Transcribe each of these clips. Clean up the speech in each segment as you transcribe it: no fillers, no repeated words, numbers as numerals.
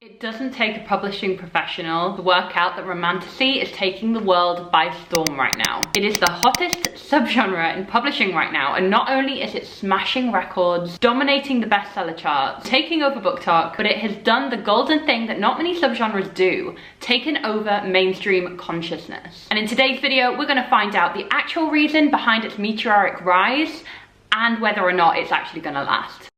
It doesn't take a publishing professional to work out that romantasy is taking the world by storm right now. It is the hottest subgenre in publishing right now, and not only is it smashing records, dominating the bestseller charts, taking over BookTok, but it has done the golden thing that not many subgenres do, taken over mainstream consciousness. And in today's video, we're going to find out the actual reason behind its meteoric rise and whether or not it's actually going to last.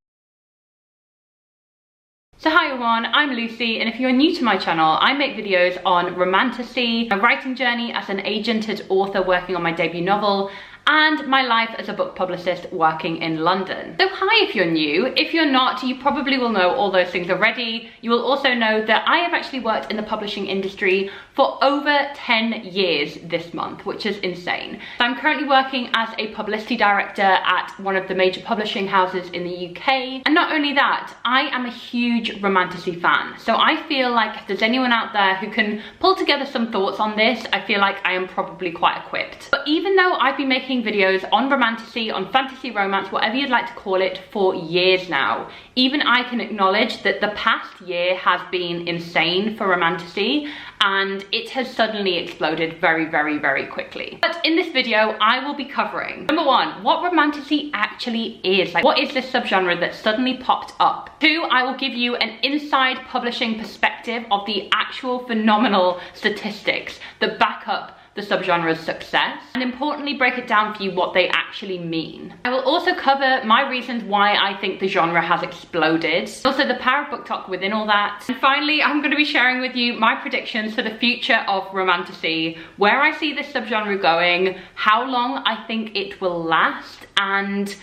So hi everyone, I'm Lucy, and if you're new to my channel, I make videos on romantasy, my writing journey as an agented author working on my debut novel, and my life as a book publicist working in London. So hi if you're new. If you're not, you probably will know all those things already. You will also know that I have actually worked in the publishing industry for over 10 years this month, which is insane. So I'm currently working as a publicity director at one of the major publishing houses in the UK. And not only that, I am a huge romantasy fan. So I feel like if there's anyone out there who can pull together some thoughts on this, I feel like I am probably quite equipped. But even though I've been making videos on romantasy, on fantasy romance, whatever you'd like to call it, for years now, even I can acknowledge that the past year has been insane for romantasy, and it has suddenly exploded very, very, very quickly. But in this video, I will be covering, number one, what romantasy actually is. Like, what is this subgenre that suddenly popped up? Two, I will give you an inside publishing perspective of the actual phenomenal statistics that back up the subgenre's success, and importantly break it down for you what they actually mean. I will also cover my reasons why I think the genre has exploded, also the power of BookTok within all that, and finally I'm going to be sharing with you my predictions for the future of romantasy, where I see this subgenre going, how long I think it will last, and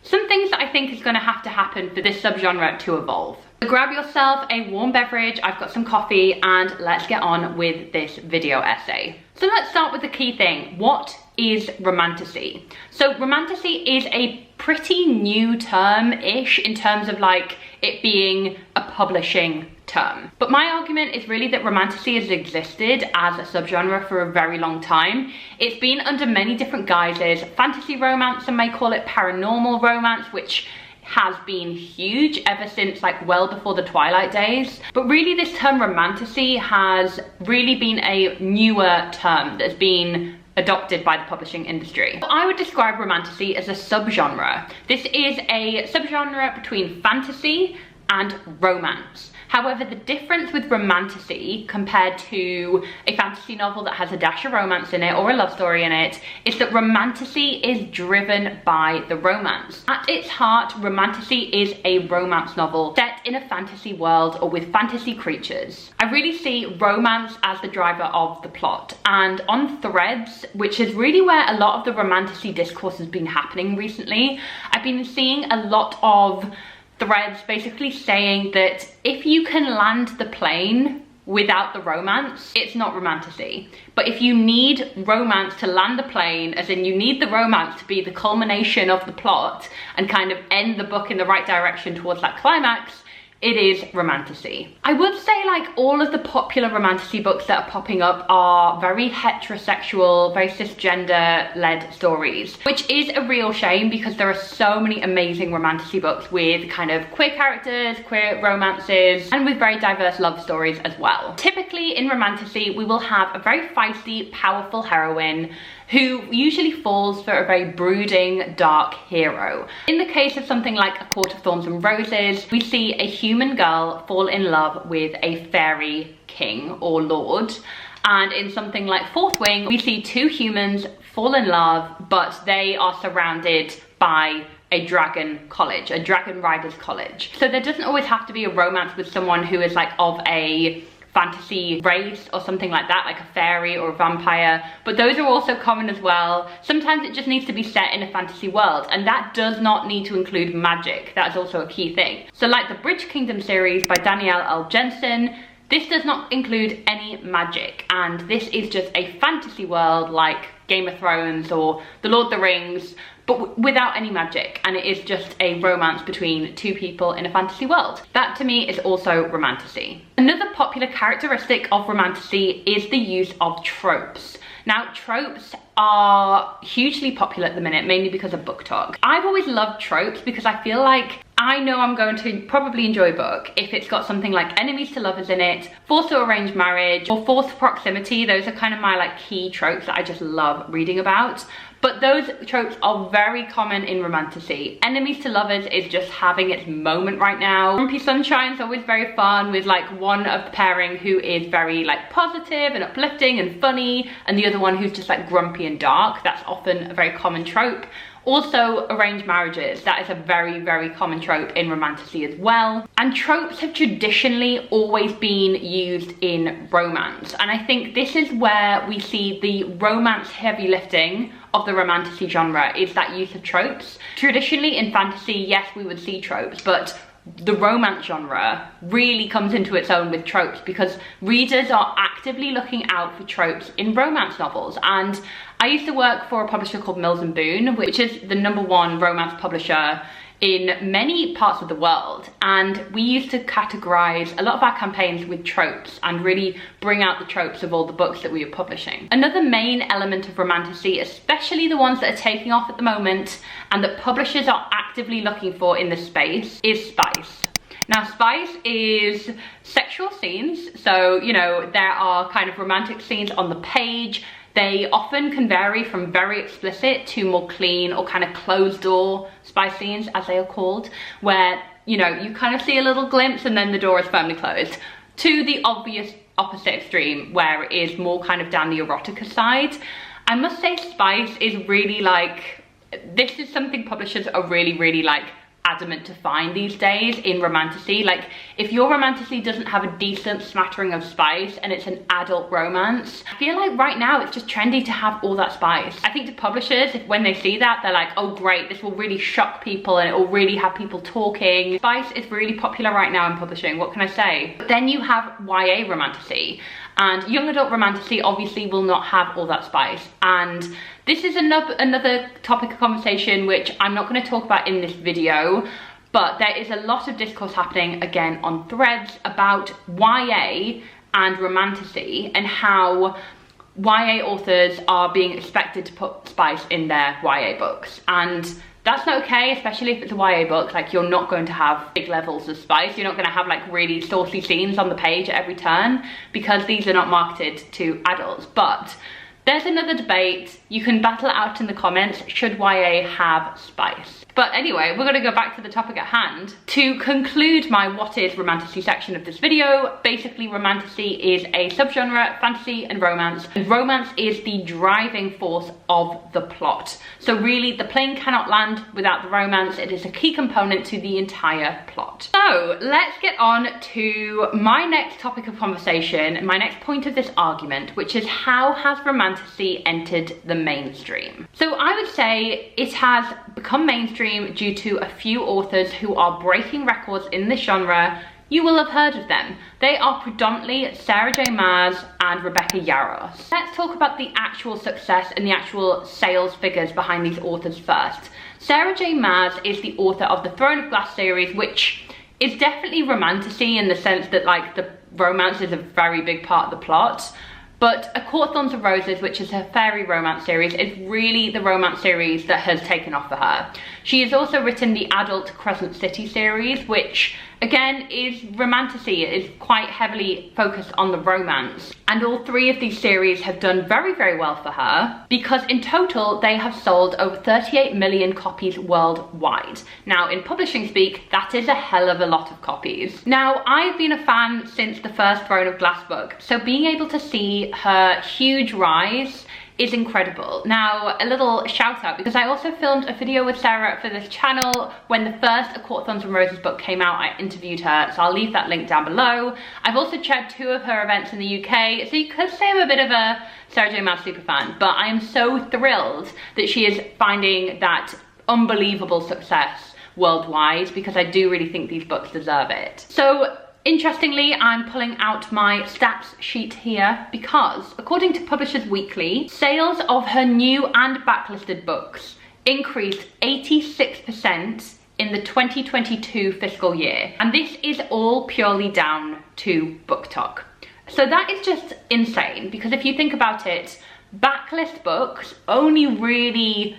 some things that I think is going to happen for this subgenre to evolve. So grab yourself a warm beverage, I've got some coffee, and let's get on with this video essay. So let's start with the key thing. What is romantasy? So romantasy is a pretty new term-ish in terms of like it being a publishing term. But my argument is really that romantasy has existed as a subgenre for a very long time. It's been under many different guises. Fantasy romance, some may call it paranormal romance, which has been huge ever since like well before the Twilight days. But really this term romantasy has really been a newer term that's been adopted by the publishing industry. I would describe romantasy as a subgenre. This is a subgenre between fantasy and romance. However, the difference with romantasy compared to a fantasy novel that has a dash of romance in it or a love story in it is that romantasy is driven by the romance. At its heart, romantasy is a romance novel set in a fantasy world or with fantasy creatures. I really see romance as the driver of the plot, and on Threads, which is really where a lot of the romantasy discourse has been happening recently, I've been seeing a lot of threads basically saying that if you can land the plane without the romance, it's not romantasy. But if you need romance to land the plane, as in you need the romance to be the culmination of the plot and kind of end the book in the right direction towards that climax, it is romantasy. I would say like all of the popular romantasy books that are popping up are very heterosexual, very cisgender-led stories, which is a real shame because there are so many amazing romantasy books with kind of queer characters, queer romances, and with very diverse love stories as well. Typically in romantasy, we will have a very feisty, powerful heroine who usually falls for a very brooding, dark hero. In the case of something like A Court of Thorns and Roses, we see a human girl fall in love with a fairy king or lord. And in something like Fourth Wing, we see two humans fall in love, but they are surrounded by a dragon college, a dragon riders college. So there doesn't always have to be a romance with someone who is like of a fantasy race or something like that, like a fairy or a vampire, but those are also common as well. Sometimes it just needs to be set in a fantasy world, and that does not need to include magic. That is also a key thing. So like the Bridge Kingdom series by Danielle L. Jensen, this does not include any magic, and this is just a fantasy world like Game of Thrones or The Lord of the Rings, but without any magic, and it is just a romance between two people in a fantasy world. That to me is also romantasy. Another popular characteristic of romantasy is the use of tropes. Now, tropes are hugely popular at the minute, mainly because of BookTok. I've always loved tropes because I feel like I know I'm going to probably enjoy a book if it's got something like enemies to lovers in it, forced or arranged marriage, or forced proximity. Those are kind of my like key tropes that I just love reading about. But those tropes are very common in romantasy. Enemies to lovers is just having its moment right now. Grumpy Sunshine's always very fun, with like one of the pairing who is very like positive and uplifting and funny, and the other one who's just like grumpy and dark. That's often a very common trope. Also, arranged marriages, that is a very, very common trope in romantasy as well. And tropes have traditionally always been used in romance. And I think this is where we see the romance heavy lifting of the romantasy genre, is that use of tropes. Traditionally in fantasy, yes, we would see tropes, but the romance genre really comes into its own with tropes because readers are actively looking out for tropes in romance novels. And I used to work for a publisher called Mills and Boon, which is the #1 romance publisher in many parts of the world, and we used to categorize a lot of our campaigns with tropes and really bring out the tropes of all the books that we were publishing. Another main element of romantasy, especially the ones that are taking off at the moment and that publishers are actively looking for in this space, is spice. Now, spice is sexual scenes, so you know, there are kind of romantic scenes on the page. They often can vary from very explicit to more clean or kind of closed door spice scenes, as they are called, where, you know, you kind of see a little glimpse and then the door is firmly closed, to the obvious opposite extreme where it is more kind of down the erotica side. I must say spice is really like, this is something publishers are really, really like adamant to find these days in romantasy. Like, if your romantasy doesn't have a decent smattering of spice and it's an adult romance, I feel like right now it's just trendy to have all that spice. I think to publishers, if when they see that, they're like, oh great, this will really shock people and it will really have people talking. Spice is really popular right now in publishing, what can I say? But then you have YA romantasy, and young adult romantasy obviously will not have all that spice. And this is another topic of conversation which I'm not going to talk about in this video, but there is a lot of discourse happening again on threads about YA and romantasy and how YA authors are being expected to put spice in their YA books. And that's not okay, especially if it's a YA book. Like, you're not going to have big levels of spice. You're not going to have like really saucy scenes on the page at every turn, because these are not marketed to adults. But there's another debate. You can battle it out in the comments. Should YA have spice? But anyway, we're going to go back to the topic at hand. To conclude my what is romantasy section of this video, basically romantasy is a subgenre, fantasy and romance. And romance is the driving force of the plot. So really, the plane cannot land without the romance. It is a key component to the entire plot. So let's get on to my next topic of conversation, my next point of this argument, which is how has romantasy entered the mainstream? So I would say it has become mainstream due to a few authors who are breaking records in this genre. You will have heard of them. They are predominantly Sarah J Maas and Rebecca Yarros. Let's talk about the actual success and the actual sales figures behind these authors first. Sarah J Maas is the author of the Throne of Glass series, which is definitely romantasy in the sense that like the romance is a very big part of the plot. But A Court of Thorns and Roses, which is her fairy romance series, is really the romance series that has taken off for her. She has also written the adult Crescent City series, which again is romantasy. It is quite heavily focused on the romance. And all three of these series have done very, very well for her, because in total they have sold over 38 million copies worldwide. Now, in publishing speak, that is a hell of a lot of copies. Now, I've been a fan since the first Throne of Glass book, so being able to see her huge rise is incredible. Now, a little shout out, because I also filmed a video with Sarah for this channel when the first A Court of Thorns and Roses book came out. I interviewed her, so I'll leave that link down below. I've also chaired 2 of her events in the UK, so you could say I'm a bit of a Sarah J Maas superfan, but I am so thrilled that she is finding that unbelievable success worldwide, because I do really think these books deserve it. So, interestingly, I'm pulling out my stats sheet here because, according to Publishers Weekly, sales of her new and backlisted books increased 86% in the 2022 fiscal year. And this is all purely down to BookTok. So that is just insane, because if you think about it, backlist books only really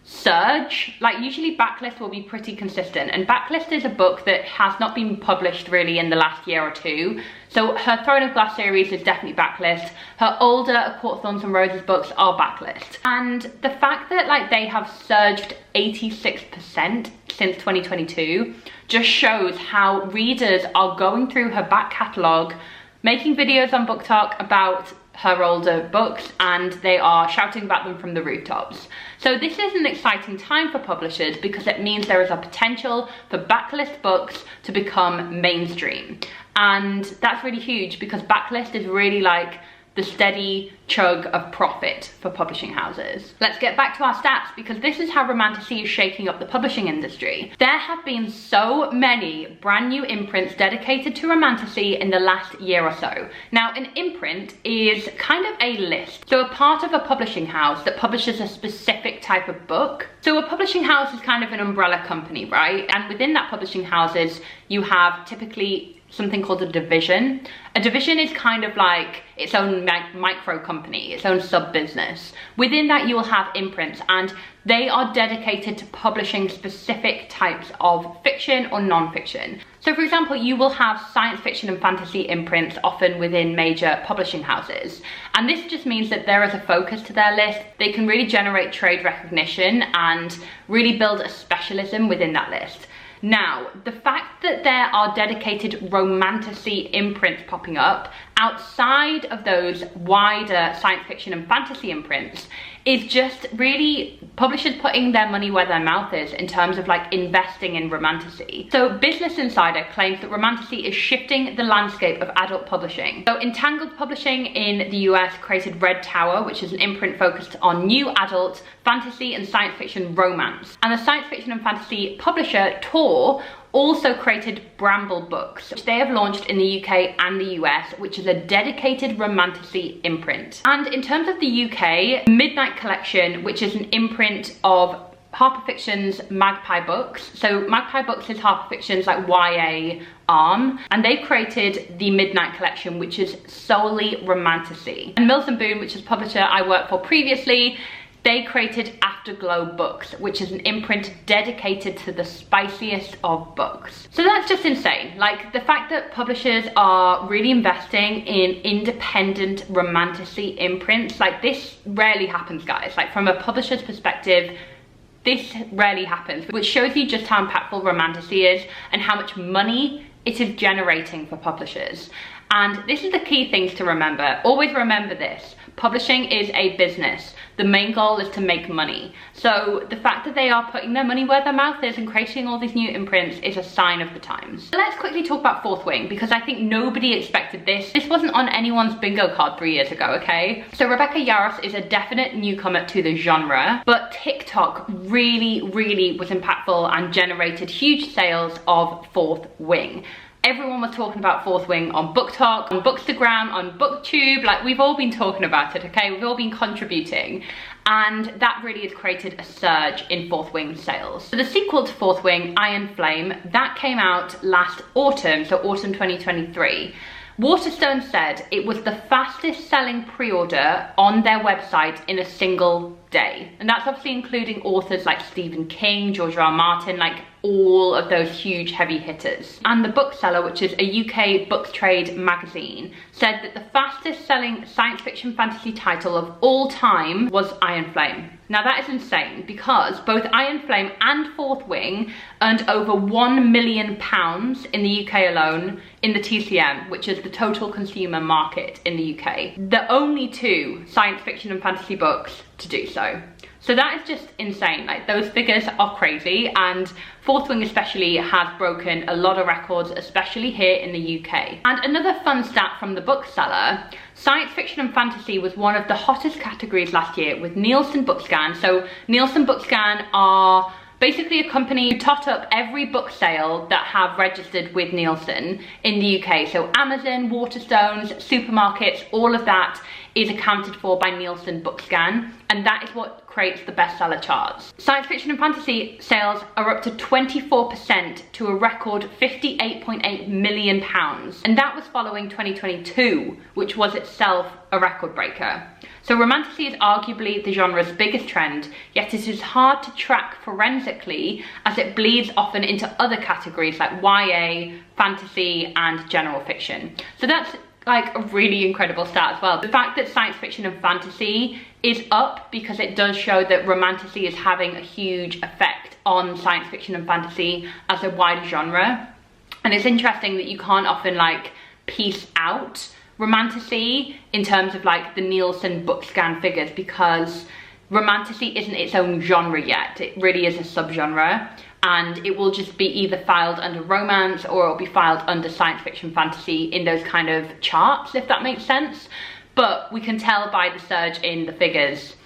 surge. Like usually backlist will be pretty consistent, and backlist is a book that has not been published really in the last year or two. So her Throne of Glass series is definitely backlist. Her older A Court of Thorns and Roses books are backlist. And the fact that like they have surged 86% since 2022 just shows how readers are going through her back catalogue, making videos on BookTok about her older books, and they are shouting about them from the rooftops. So this is an exciting time for publishers because it means there is a potential for backlist books to become mainstream. And that's really huge because backlist is really like the steady chug of profit for publishing houses. Let's get back to our stats because this is how Romantasy is shaking up the publishing industry. There have been so many brand new imprints dedicated to Romantasy in the last year or so. Now, an imprint is kind of a list. So a part of a publishing house that publishes a specific type of book. So a publishing house is kind of an umbrella company, right? And within that publishing houses, you have typically something called a division. A division is kind of like its own micro company, its own sub business. Within that you will have imprints, and they are dedicated to publishing specific types of fiction or non-fiction. So for example, you will have science fiction and fantasy imprints often within major publishing houses. And this just means that there is a focus to their list. They can really generate trade recognition and really build a specialism within that list. Now, the fact that there are dedicated Romantasy imprints popping up outside of those wider science fiction and fantasy imprints is just really publishers putting their money where their mouth is in terms of like investing in Romantasy. So Business Insider claims that Romantasy is shifting the landscape of adult publishing. So Entangled Publishing in the US created Red Tower, which is an imprint focused on new adult fantasy and science fiction romance. And the science fiction and fantasy publisher Tor also created Bramble Books, which they have launched in the UK and the US, which is a dedicated Romantasy imprint. And in terms of the UK, Midnight Collection, which is an imprint of Harper Fiction's Magpie Books. So Magpie Books is Harper Fiction's like YA arm, and they've created the Midnight Collection, which is solely Romantasy. And Mills & Boon, which is a publisher I worked for previously, they created Afterglow Books, which is an imprint dedicated to the spiciest of books. So that's just insane. Like the fact that publishers are really investing in independent Romantasy imprints, like this rarely happens, guys. Like from a publisher's perspective, this rarely happens, which shows you just how impactful Romantasy is and how much money it is generating for publishers. And this is the key things to remember. Always remember this. Publishing is a business. The main goal is to make money. So the fact that they are putting their money where their mouth is and creating all these new imprints is a sign of the times. Let's quickly talk about Fourth Wing, because I think nobody expected this. This wasn't on anyone's bingo card 3 years ago, okay? So Rebecca Yarros is a definite newcomer to the genre, but TikTok really was impactful and generated huge sales of Fourth Wing. Everyone was talking about Fourth Wing on BookTok, on Bookstagram, on BookTube. Like, we've all been talking about it, okay? We've all been contributing. And that really has created a surge in Fourth Wing sales. So the sequel to Fourth Wing, Iron Flame, that came out last autumn, so autumn 2023. Waterstone said it was the fastest selling pre-order on their website in a single day. And that's obviously including authors like Stephen King, George R. R. Martin, like all of those huge heavy hitters. And The Bookseller, which is a UK book trade magazine, said that the fastest selling science fiction fantasy title of all time was Iron Flame. Now that is insane because both Iron Flame and Fourth Wing earned over £1 million in the UK alone in the TCM, which is the total consumer market in the UK. The only 2 science fiction and fantasy books to do so. So that is just insane. Like, those figures are crazy, and Fourth Wing especially has broken a lot of records, especially here in the UK. And another fun stat from The Bookseller, science fiction and fantasy was one of the hottest categories last year with Nielsen Bookscan. So Nielsen Bookscan are basically a company who tot up every book sale that have registered with Nielsen in the UK. So Amazon, Waterstones, supermarkets, all of that is accounted for by Nielsen Bookscan, and that is what creates the bestseller charts. Science fiction and fantasy sales are up to 24% to a record £58.8 million. And that was following 2022, which was itself a record breaker. So romantasy is arguably the genre's biggest trend, yet it is hard to track forensically as it bleeds often into other categories like YA, fantasy, and general fiction. So that's like a really incredible stat as well. The fact that science fiction and fantasy is up because it does show that romantasy is having a huge effect on science fiction and fantasy as a wider genre. And it's interesting that you can't often like piece out romantasy in terms of like the Nielsen book scan figures, because romantasy isn't its own genre yet. It really is a subgenre, and it will just be either filed under romance or it'll be filed under science fiction fantasy in those kind of charts, if that makes sense. But we can tell by the surge in the figures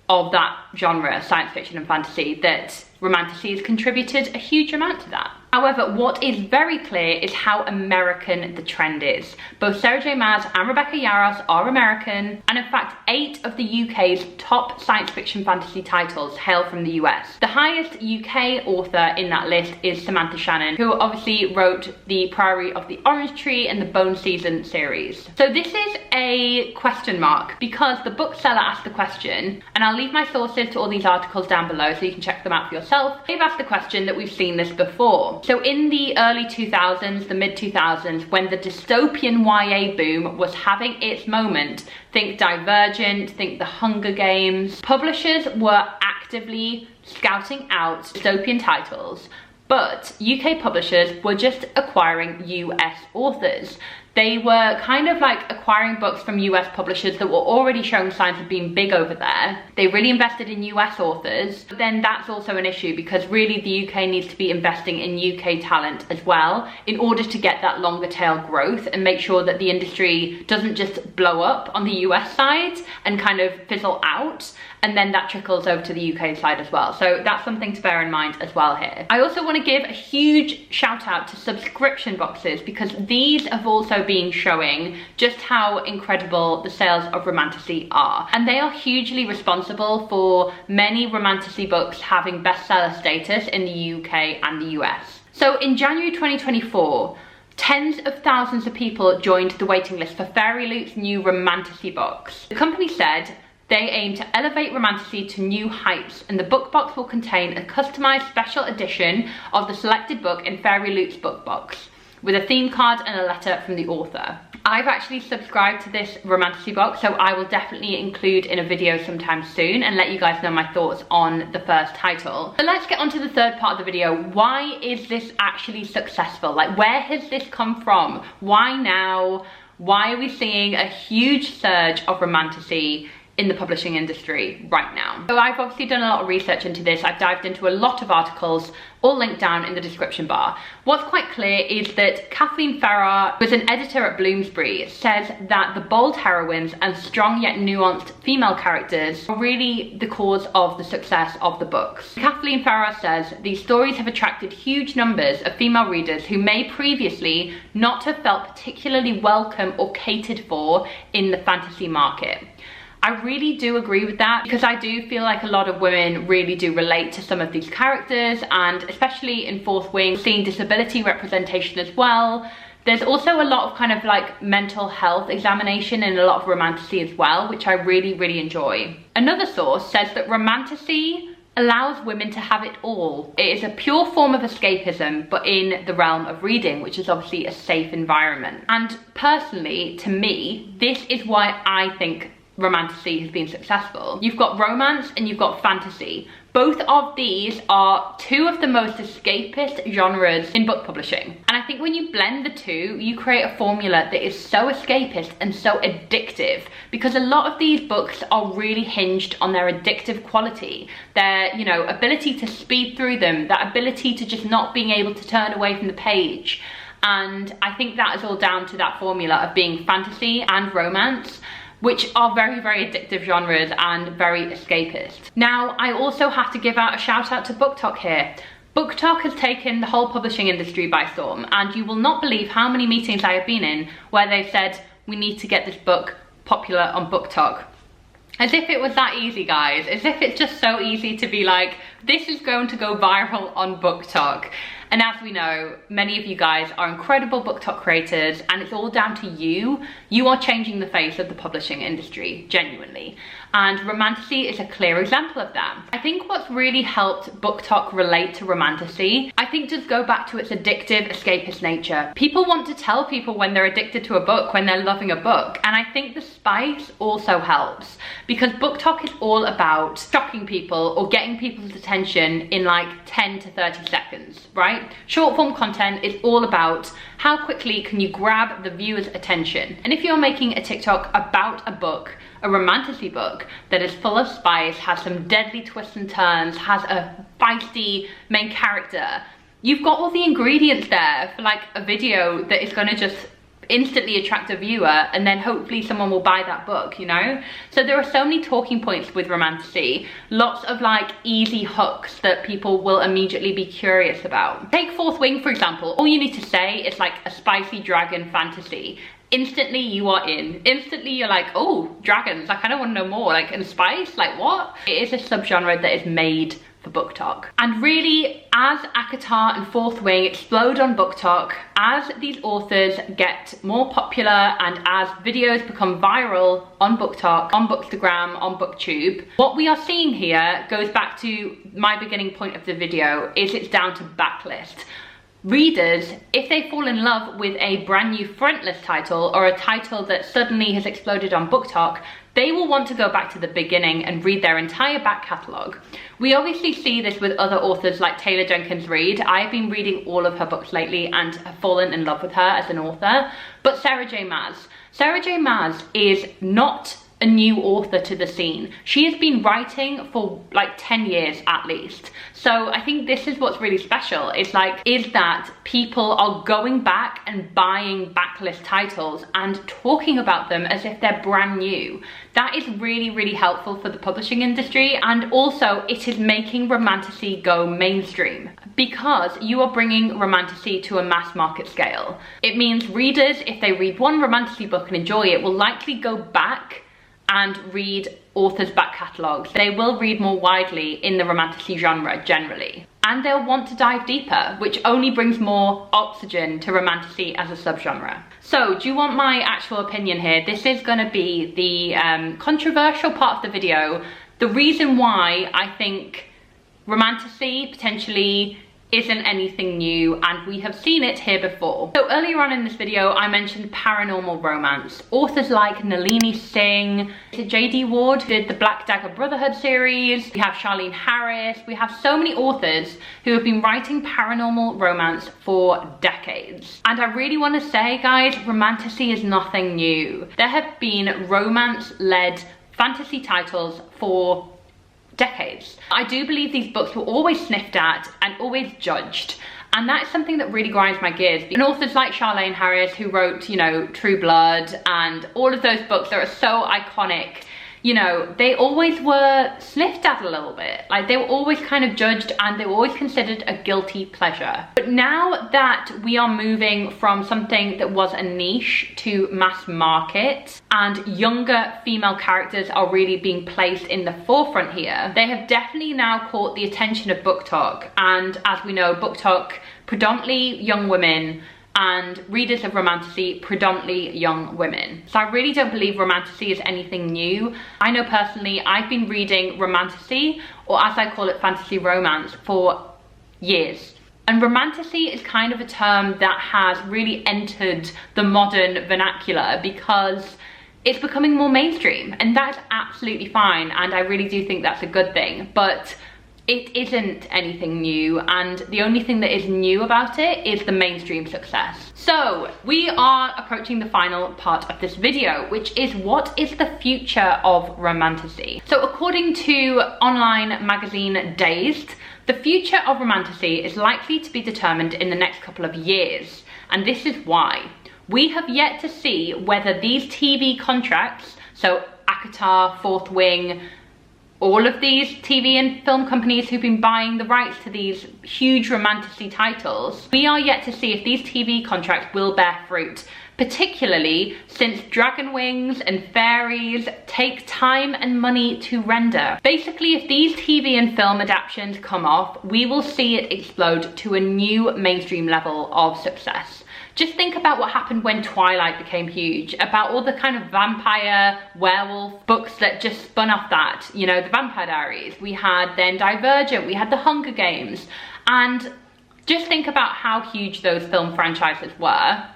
of that genre, science fiction and fantasy, that romantasy has contributed a huge amount to that. However, what is very clear is how American the trend is. Both Sarah J Maas and Rebecca Yarros are American, and in fact 8 of the UK's top science fiction fantasy titles hail from the US. The highest UK author in that list is Samantha Shannon, who obviously wrote The Priory of the Orange Tree and the Bone Season series. So this is a question mark because the bookseller asked the question, and I'll leave my sources to all these articles down below so you can check them out for yourself. They've asked the question that we've seen this before. So in the early 2000s, the mid 2000s, when the dystopian YA boom was having its moment, think Divergent, think The Hunger Games, publishers were actively scouting out dystopian titles, but UK publishers were just acquiring US authors. They were kind of like acquiring books from US publishers that were already showing signs of being big over there. They really invested in US authors. But then that's also an issue because really the UK needs to be investing in UK talent as well in order to get that longer tail growth and make sure that the industry doesn't just blow up on the US side and kind of fizzle out, and then that trickles over to the UK side as well. So that's something to bear in mind as well here. I also want to give a huge shout out to subscription boxes because these have also been showing just how incredible the sales of romantasy are. And they are hugely responsible for many romantasy books having bestseller status in the UK and the US. So in January 2024, tens of thousands of people joined the waiting list for Fairy Loot's new romantasy box. The company said they aim to elevate romantasy to new heights, and the book box will contain a customized special edition of the selected book in Fairy Loot's book box, with a theme card and a letter from the author. I've actually subscribed to this romantasy box, so I will definitely include in a video sometime soon and let you guys know my thoughts on the first title. But let's get on to the third part of the video. Why is this actually successful? Like, where has this come from? Why now? Why are we seeing a huge surge of romantasy in the publishing industry right now? So I've obviously done a lot of research into this. I've dived into a lot of articles, all linked down in the description bar. What's quite clear is that Kathleen Farrar, who is an editor at Bloomsbury, says that the bold heroines and strong yet nuanced female characters are really the cause of the success of the books. Kathleen Farrar says these stories have attracted huge numbers of female readers who may previously not have felt particularly welcome or catered for in the fantasy market. I really do agree with that because I do feel like a lot of women really do relate to some of these characters, and especially in Fourth Wing, seeing disability representation as well. There's also a lot of kind of like mental health examination in a lot of romantasy as well, which I really enjoy. Another source says that romantasy allows women to have it all. It is a pure form of escapism, but in the realm of reading, which is obviously a safe environment. And personally, to me, this is why I think romantasy has been successful. You've got romance and you've got fantasy. Both of these are two of the most escapist genres in book publishing. And I think when you blend the two, you create a formula that is so escapist and so addictive, because a lot of these books are really hinged on their addictive quality, their, you know, ability to speed through them, that ability to just not being able to turn away from the page. And I think that is all down to that formula of being fantasy and romance, which are very addictive genres and very escapist. Now, I also have to give out a shout out to BookTok here. BookTok has taken the whole publishing industry by storm, and you will not believe how many meetings I have been in where they've said, we need to get this book popular on BookTok. As if it was that easy, guys. As if it's just so easy to be like, this is going to go viral on BookTok. And as we know, many of you guys are incredible BookTok creators, and it's all down to you. You are changing the face of the publishing industry, genuinely. And Romantasy is a clear example of that. I think what's really helped BookTok relate to Romantasy, I think, does go back to its addictive, escapist nature. People want to tell people when they're addicted to a book, when they're loving a book. And I think the spice also helps, because BookTok is all about shocking people or getting people's attention in like 10 to 30 seconds, right? Short form content is all about how quickly can you grab the viewer's attention. And if you're making a TikTok about a book, a Romantasy book that is full of spice, has some deadly twists and turns, has a feisty main character, you've got all the ingredients there for like a video that is going to just instantly attract a viewer, and then hopefully someone will buy that book, you know? So there are so many talking points with Romantasy, lots of like easy hooks that people will immediately be curious about. Take Fourth Wing, for example. All you need to say is like a spicy dragon fantasy. Instantly you are in. Instantly you're like, oh, dragons, I kind of want to know more. Like, and spice, like what? It is a subgenre that is made for BookTok. And really, as acotar and Fourth Wing explode on BookTok, as these authors get more popular and as videos become viral on BookTok, on Bookstagram, on BookTube, what we are seeing here goes back to my beginning point of the video, is it's down to backlist. Readers, if they fall in love with a brand new frontlist title or a title that suddenly has exploded on BookTok, they will want to go back to the beginning and read their entire back catalogue. We obviously see this with other authors like Taylor Jenkins Reid. I've been reading all of her books lately and have fallen in love with her as an author. But Sarah J Maas is not a new author to the scene. She has been writing for like 10 years at least. So I think this is what's really special. It's like, is that people are going back and buying backlist titles and talking about them as if they're brand new. That is really, really helpful for the publishing industry, and also it is making Romantasy go mainstream, because you are bringing Romantasy to a mass market scale. It means readers, if they read one Romantasy book and enjoy it, will likely go back and read authors' back catalogues. They will read more widely in the Romantasy genre generally. And they'll want to dive deeper, which only brings more oxygen to Romantasy as a subgenre. So, do you want my actual opinion here? This is gonna be the controversial part of the video. The reason why I think Romantasy potentially isn't anything new, and we have seen it here before. So earlier on in this video, I mentioned paranormal romance. Authors like Nalini Singh, J.D. Ward did the Black Dagger Brotherhood series, we have Charlene Harris, we have so many authors who have been writing paranormal romance for decades. And I really want to say, guys, Romantasy is nothing new. There have been romance-led fantasy titles for decades. I do believe these books were always sniffed at and always judged, and that is something that really grinds my gears. And authors like Charlene Harris, who wrote, you know, True Blood and all of those books that are so iconic, you know, they always were sniffed at a little bit. Like, they were always kind of judged, and they were always considered a guilty pleasure. But now that we are moving from something that was a niche to mass market, and younger female characters are really being placed in the forefront here, they have definitely now caught the attention of BookTok. And as we know, BookTok, predominantly young women, and readers of Romantasy, predominantly young women. So I really don't believe Romantasy is anything new. I know personally, I've been reading Romantasy, or as I call it, fantasy romance, for years. And Romantasy is kind of a term that has really entered the modern vernacular because it's becoming more mainstream, and that's absolutely fine, and I really do think that's a good thing. But it isn't anything new, and the only thing that is new about it is the mainstream success. So we are approaching the final part of this video, which is, what is the future of Romantasy? So according to online magazine Dazed, the future of Romantasy is likely to be determined in the next couple of years, and this is why. We have yet to see whether these TV contracts, so acotar, Fourth Wing, all of these TV and film companies who've been buying the rights to these huge Romantasy titles, we are yet to see if these TV contracts will bear fruit. particularly since dragon wings and fairies take time and money to render. Basically, if these TV and film adaptations come off, we will see it explode to a new mainstream level of success. Just think about what happened when Twilight became huge, about all the kind of vampire, werewolf books that just spun off that, you know, the Vampire Diaries. We had then Divergent, we had the Hunger Games, and just think about how huge those film franchises were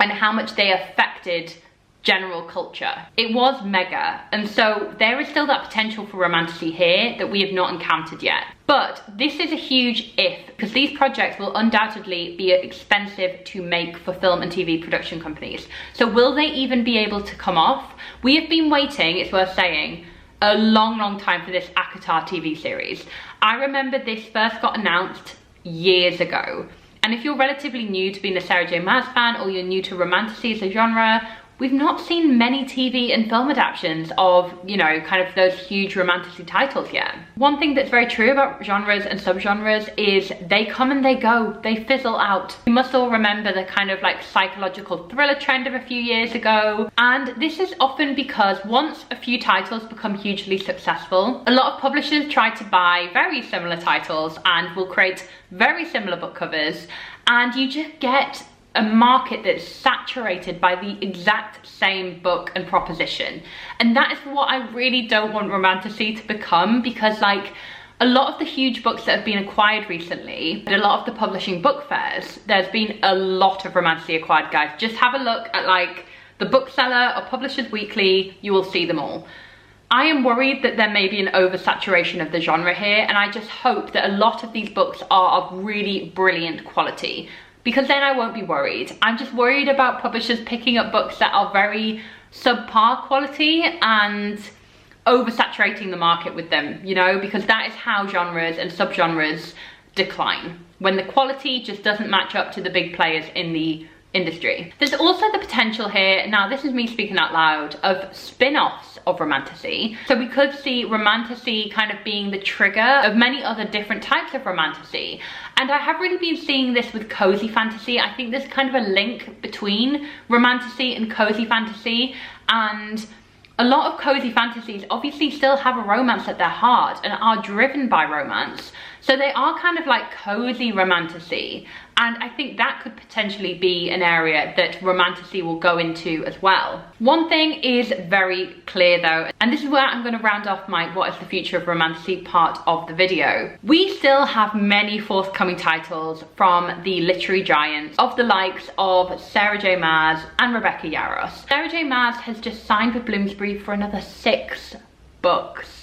and how much they affected general culture. It was mega, and so there is still that potential for romantasy here that we have not encountered yet. But this is a huge if, because these projects will undoubtedly be expensive to make for film and TV production companies. So will they even be able to come off? We have been waiting, it's worth saying, a long time for this acotar TV series. I remember this first got announced years ago. And if you're relatively new to being a Sarah J Maas fan, or you're new to romantasy as a genre, we've not seen many TV and film adaptations of, you know, kind of those huge romantasy titles yet. One thing that's very true about genres and subgenres is they come and they go, they fizzle out. We must all remember the kind of like psychological thriller trend of a few years ago. And this is often because once a few titles become hugely successful, a lot of publishers try to buy very similar titles and will create very similar book covers, and you just get a market that's saturated by the exact same book and proposition. And that is what I really don't want romantasy to become, because like a lot of the huge books that have been acquired recently, at a lot of the publishing book fairs, there's been a lot of romantasy acquired, guys. Just have a look at like the Bookseller or Publishers Weekly, you will see them all. I am worried that there may be an oversaturation of the genre here, and I just hope that a lot of these books are of really brilliant quality, because then I won't be worried. I'm just worried about publishers picking up books that are very subpar quality and oversaturating the market with them, you know, because that is how genres and subgenres decline, when the quality just doesn't match up to the big players in the industry. There's also the potential here, now this is me speaking out loud, of spin-offs of romantasy. So we could see romantasy kind of being the trigger of many other different types of romantasy. And I have really been seeing this with cozy fantasy. I think there's kind of a link between romantasy and cozy fantasy, and a lot of cozy fantasies obviously still have a romance at their heart and are driven by romance. So they are kind of like cozy romantasy. And I think that could potentially be an area that romantasy will go into as well. One thing is very clear though, and this is where I'm going to round off my what is the future of romantasy part of the video. We still have many forthcoming titles from the literary giants of the likes of Sarah J Maas and Rebecca Yarros. Sarah J Maas has just signed with Bloomsbury for another 6 books.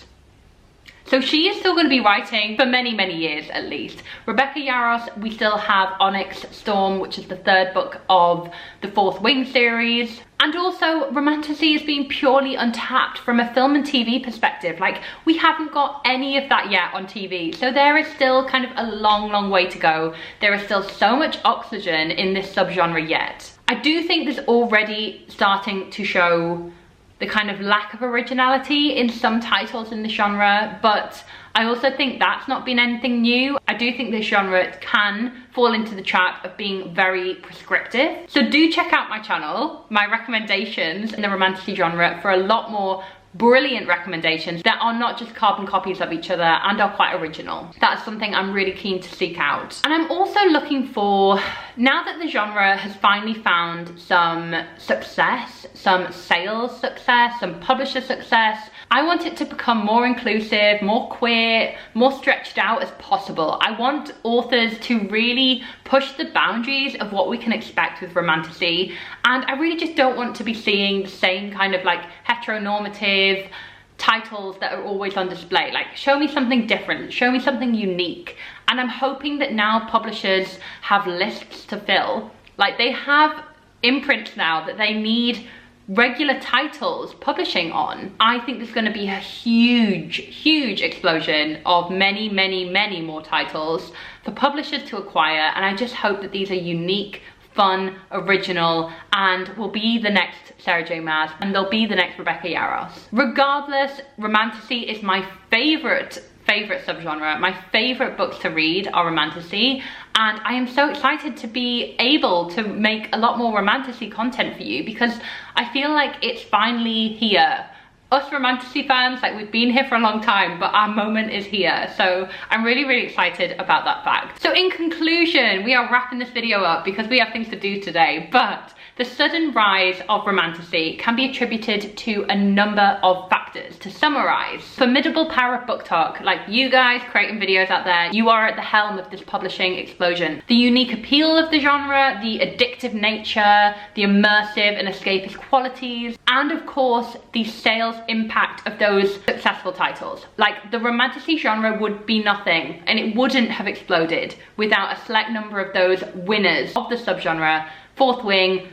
So she is still going to be writing for many years at least. Rebecca Yarros, we still have Onyx Storm, which is the 3rd book of the 4th Wing series. And also, romantasy is being purely untapped from a film and TV perspective. Like, we haven't got any of that yet on TV. So there is still kind of a long way to go. There is still so much oxygen in this subgenre yet. I do think there's already starting to show the kind of lack of originality in some titles in the genre, but I also think that's not been anything new. I do think this genre can fall into the trap of being very prescriptive. So do check out my channel, my recommendations in the romantasy genre, for a lot more brilliant recommendations that are not just carbon copies of each other and are quite original. That's something I'm really keen to seek out. And I'm also looking for, now that the genre has finally found some success, some sales success, some publisher success, I want it to become more inclusive, more queer, more stretched out as possible. I want authors to really push the boundaries of what we can expect with romantasy, and I really just don't want to be seeing the same kind of like heteronormative titles that are always on display. Like, show me something different, show me something unique. And I'm hoping that now publishers have lists to fill. Like, they have imprints now that they need regular titles publishing on. I think there's going to be a huge explosion of many more titles for publishers to acquire, and I just hope that these are unique, fun, original, and will be the next Sarah J Maas, and they'll be the next Rebecca Yarros. Regardless, romantasy is my favorite favorite subgenre. My favorite books to read are romantasy, and I am so excited to be able to make a lot more romantasy content for you because I feel like it's finally here. Us romantasy fans, like, we've been here for a long time, but our moment is here. So I'm really, really excited about that fact. So in conclusion, we are wrapping this video up because we have things to do today, but the sudden rise of romantasy can be attributed to a number of factors. To summarize, formidable power of BookTok, like you guys creating videos out there, you are at the helm of this publishing explosion. The unique appeal of the genre, the addictive nature, the immersive and escapist qualities, and of course, the sales impact of those successful titles. Like, the romantasy genre would be nothing, and it wouldn't have exploded without a select number of those winners of the subgenre, Fourth Wing,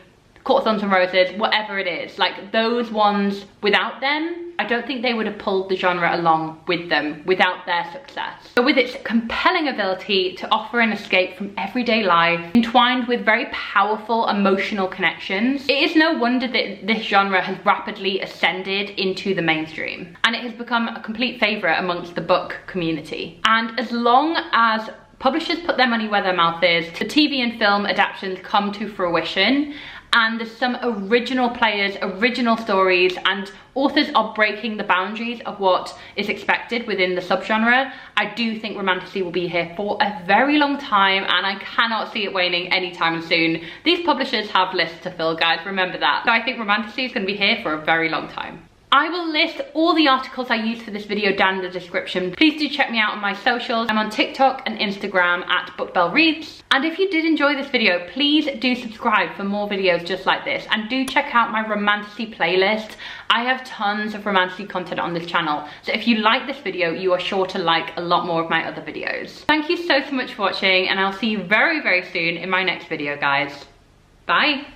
Court of Thorns and Roses, whatever it is. Like, those ones, without them, I don't think they would have pulled the genre along with them without their success. But with its compelling ability to offer an escape from everyday life, entwined with very powerful emotional connections, it is no wonder that this genre has rapidly ascended into the mainstream. And it has become a complete favourite amongst the book community. And as long as publishers put their money where their mouth is, the TV and film adaptations come to fruition, and there's some original players, original stories, and authors are breaking the boundaries of what is expected within the subgenre, I do think romantasy will be here for a very long time, and I cannot see it waning anytime soon. These publishers have lists to fill, guys, remember that. So I think romantasy is going to be here for a very long time. I will list all the articles I used for this video down in the description. Please do check me out on my socials. I'm on TikTok and Instagram at BookBellReads. And if you did enjoy this video, please do subscribe for more videos just like this. And do check out my romantasy playlist. I have tons of romantasy content on this channel. So if you like this video, you are sure to like a lot more of my other videos. Thank you so much for watching, and I'll see you very, very soon in my next video, guys. Bye.